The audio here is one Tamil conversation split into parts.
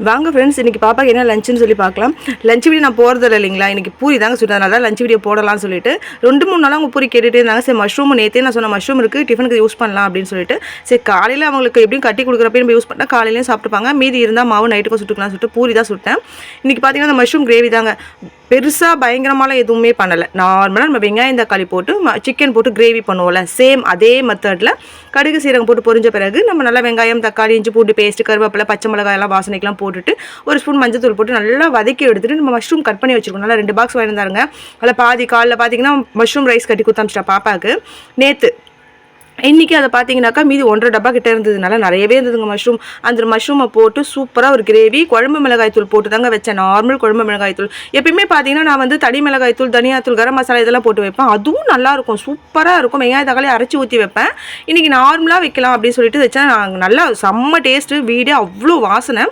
வாங்க ஃப்ரெண்ட்ஸ், இன்றைக்கி பாப்பாக்கு என்ன லஞ்சுன்னு சொல்லி பார்க்கலாம். லஞ்ச் வீடியோ நான் போகிறதில்ல இல்லைங்களா, இன்றைக்கி பூரி தாங்க சுட்டு, அதனால தான் லஞ்ச் வீடியோ போடலாம்னு சொல்லிட்டு 2-3 நாளாக அவங்க பூரி கேட்டுகிட்டே இருந்தாங்க. சரி, மஷ்ரூம் நேற்றே நான் சொன்ன மஷ்ரூம் இருக்குது, டிஃபனுக்கு யூஸ் பண்ணலாம் அப்படின்னு சொல்லிட்டு, சரி காலையில் அவங்களுக்கு எப்படியும் கட்டி கொடுக்குறப்ப நம்ம யூஸ் பண்ணால் காலையிலையும் சாப்பிட்டுப்பாங்க, மீதி இருந்தால் மாவு நைட்டுக்கும் சுட்டுக்கலாம்னு சொல்லிட்டு பூரி தான் சுட்டேன். இன்றைக்கி பார்த்தீங்கன்னா அந்த மஷ்ரூம் கிரேவி தாங்க. பெருசாக பயங்கரமாலாம் எதுவுமே பண்ணலை. நார்மலாக நம்ம வெங்காயம் தக்காளி போட்டு சிக்கன் போட்டு கிரேவி பண்ணுவோம்ல, சேம் அதே மெத்தடில் கடுகு சீரகம் போட்டு பொரிஞ்ச பிறகு நம்ம நல்லா வெங்காயம் தக்காளி இஞ்சி பூண்டு பேஸ்ட்டு கருவேப்பிலை பச்சை மிளகாய் எல்லாம் வாசனைக்கெல்லாம் போட்டுட்டு ஒரு ஸ்பூன் மஞ்சள் தூள் போட்டு நல்லா வதக்கி எடுத்துகிட்டு நம்ம மஷ்ரூம் கட் பண்ணி வச்சுருக்கோம். நல்லா 2 பாக்ஸ் வாங்கியிருந்தாருங்க. அதில் பாதி காலில் பார்த்தீங்கன்னா மஷ்ரூம் ரைஸ் கட்டி கொடுத்தாமிச்சிட்டா பாப்பாவுக்கு நேற்று. இன்றைக்கி அதை பார்த்தீங்கன்னாக்கா மீதி 1.5 டப்பா கிட்டே இருந்ததுனால நிறையவே இருந்ததுங்க மஷ்ரூம். அந்த மஷ்ரூமை போட்டு சூப்பராக ஒரு கிரேவி குழம்பு மிளகாய் தூள் போட்டு தாங்க வச்சேன். நார்மல் குழம்பு மிளகாய் தூள் எப்பயுமே பார்த்தீங்கன்னா நான் வந்து தனி மிளகாய் தூள் தனியாத்தூள் கரம் மசாலா இதெல்லாம் போட்டு வைப்பேன். அதுவும் நல்லாயிருக்கும், சூப்பராக இருக்கும். வெங்காய தக்காளி அரைச்சி ஊற்றி வைப்பேன். இன்றைக்கி நார்மலாக வைக்கலாம் அப்படின்னு சொல்லிட்டு வச்சேன். நல்லா செம்ம டேஸ்ட்டு, வீடே அவ்வளோ வாசனை.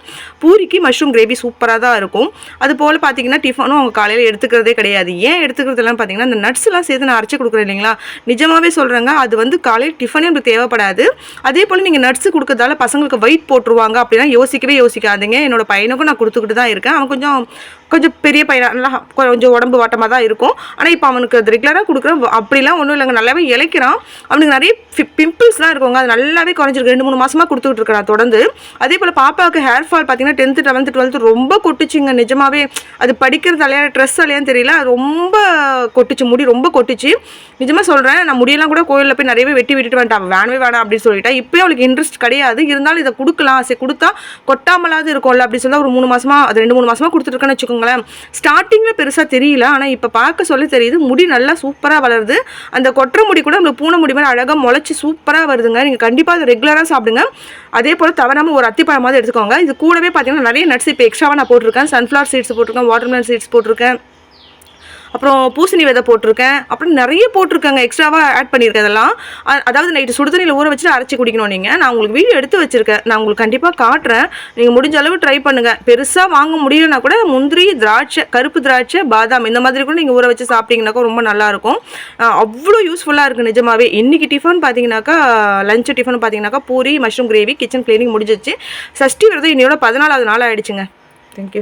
பூரிக்கு மஷ்ரூம் கிரேவி சூப்பராக தான் இருக்கும். அது போல் பார்த்தீங்கன்னா டிஃபனும் அவங்க காலையில் எடுத்துக்கிறதே கிடையாது. ஏன் எடுத்துக்கிறதுலாம் பார்த்தீங்கன்னா இந்த நட்ஸ்லாம் சேர்த்து நான் அரைச்சி கொடுக்குறேன் இல்லைங்களா, நிஜமாகவே சொல்கிறேங்க, அது வந்து காலையில் டிஃபனே உங்களுக்கு தேவைப்படாது. அதே போல் நீங்கள் நட்ஸ் கொடுக்கறதால பசங்களுக்கு வெயிட் போட்டுருவாங்க அப்படின்னா யோசிக்கவே யோசிக்காதீங்க. என்னோட பையனுக்கும் நான் கொடுத்துக்கிட்டு தான் இருக்கேன். அவன் கொஞ்சம் பெரிய பையனாக நல்லா கொஞ்சம் உடம்பு வாட்டமாக தான் இருக்கும். ஆனால் இப்போ அவனுக்கு அது ரெகுலராக கொடுக்குறேன். அப்படிலாம் ஒன்றும் இல்லைங்க, நல்லாவே இழைக்கிறான். அவனுக்கு நிறைய பிம்பிள்ஸ்லாம் இருக்குங்க, அது நல்லாவே குறைஞ்சிருக்கு. 2-3 மாதமாக கொடுத்துக்கிட்டு இருக்கிறான் தொடர்ந்து. அதே போல் பாப்பாவுக்கு ஹேர் ஃபால் பார்த்தீங்கன்னா 10th 11th 12th ரொம்ப கொட்டுச்சுங்க. நிஜமாவே அது படிக்கிறது அலையா ட்ரெஸ் அலையான்னு தெரியல, அது ரொம்ப கொட்டுச்சு, முடி ரொம்ப கொட்டுச்சு. நிஜமாக சொல்கிறேன், நான் முடியெல்லாம் கூட கோயிலில் போய் நிறையவே வெட்டி விட்டுட்டு வந்துட்டேன். வேணவே வேணாம் அப்படின்னு சொல்லிட்டா. இப்போயும் அவளுக்கு இன்ட்ரெஸ்ட் கிடையாது. இருந்தாலும் இதை கொடுக்கலாம், சரி கொடுத்தா கொட்டாமலாவது இருக்கும்ல அப்படின்னு சொல்லி ஒரு 3 மாதமாக அது 2-3 மாதமாக கொடுத்துருக்கேன்னு வச்சுக்கோங்களேன். ஸ்டார்டிங்கில் பெருசாக தெரியல, ஆனால் இப்போ பார்க்க சொல்லி தெரியுது. முடி நல்லா சூப்பராக வளருது. அந்த கொட்டுற முடி கூட நம்மளுக்கு பூனை முடி மாதிரி அழகாக முளைச்சி சூப்பராக வருதுங்க. நீங்கள் கண்டிப்பாக அதை ரெகுலராக சாப்பிடுங்க. அதே போல் தவறாமல் ஒரு அத்திப்பழமாவது எடுத்துக்கோங்க. இது கூடவே பார்த்தீங்கன்னா நிறைய நட்ஸ் இப்போ எக்ஸ்ட்ராவாக நான் போட்டிருக்கேன். சன்ஃப்ளவர் சீட்ஸ் போட்டிருக்கேன், வாட்டர்மெலன் சீட்ஸ் போட்டிருக்கேன், அப்புறம் பூசணி விதை போட்டிருக்கேன், அப்புறம் நிறைய போட்டிருக்காங்க, எக்ஸ்ட்ராவாக ஆட் பண்ணியிருக்கேன். அதெல்லாம் அதாவது நைட்டு சுடுதண்ணியில் ஊற வச்சுட்டு அரைச்சி குடிக்கணும். நீங்கள் நான் உங்களுக்கு வீடியோ எடுத்து வச்சுருக்கேன், நான் உங்களுக்கு கண்டிப்பாக காட்டுறேன். நீங்கள் முடிஞ்ச அளவு ட்ரை பண்ணுங்கள். பெருசாக வாங்க முடியலன்னா கூட முந்திரி திராட்சை கருப்பு திராட்சை பாதாம் இந்த மாதிரி கூட நீங்கள் ஊற வச்சு சாப்பிட்டீங்கன்னாக்கா ரொம்ப நல்லாயிருக்கும். அவ்வளோ யூஸ்ஃபுல்லாக இருக்குது நிஜமாவே. இன்றைக்கி டிஃபன் பார்த்தீங்கன்னாக்கா லஞ்சு டிஃபன் பார்த்தீங்கன்னாக்கா puri mushroom gravy. Kitchen cleaning முடிஞ்சிச்சு. சஷ்டி விரதம் இன்னையோட 14வது நாள் ஆகிடுச்சுங்க. தேங்க்யூ.